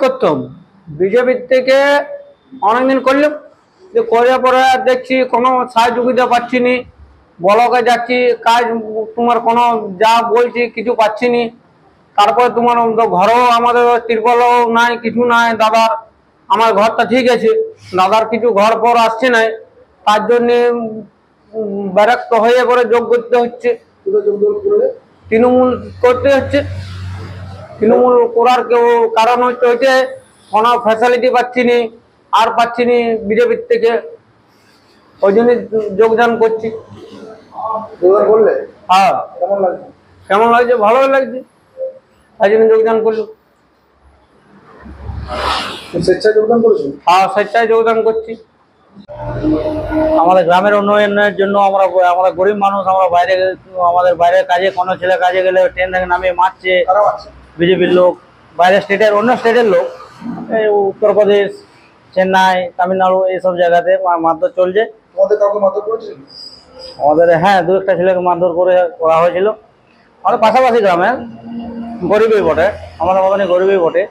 করতাম বিজেপির থেকে অনেকদিন করলাম, যে করার পরে দেখছি কোনো সহযোগিতা পাচ্ছি নি। ব্লকে যাচ্ছি, কাজ তোমার কোনো যা বলছি কিছু পাচ্ছি নি। তারপরে তোমার ঘরেও আমাদের তিরপলও নাই, কিছু নাই দাদার। আমার ঘরটা ঠিক আছে, দাদার কিছু ঘর পর আসছে নাই, তার জন্যে বিরক্ত হয়ে পরে যোগ করতে হচ্ছে, তৃণমূল করতে হচ্ছে। তৃণমূল করার কেউ কারণ হচ্ছে ওইটা, কোনো ফ্যাসিলিটি পাচ্ছি নি, আর পাচ্ছি নি বিজেপির থেকে, ওই জন্য যোগদান করছি। বললে হ্যাঁ, কেমন লাগছে? কেমন লাগছে? ভালোই লাগছে, তাই জন্য যোগদান করলো। স্বেচ্ছায় যোগদান করেছো? হ্যাঁ, স্বেচ্ছায় যোগদান করছি। আমাদের গ্রামের উন্নয়নের জন্য আমরা গরিব মানুষ, আমরা আমাদের বাইরের কাজে, কোনো ছেলে কাজে গেলে ট্রেন থেকে নামিয়ে মারছে বিজেপির লোক, বাইরের স্টেটের, অন্য স্টেটের লোক, এই উত্তরপ্রদেশ, চেন্নাই, তামিলনাড়ু, এইসব জায়গাতে মারধর চলছে। তোমাদের কাউকে মারধর করেছিল? আমাদের হ্যাঁ, দু একটা ছেলেকে মারধর করা হয়েছিল। আমাদের পাশাপাশি গ্রামের, গরিবই বটে, আমাদের মতনই গরিবই বটে।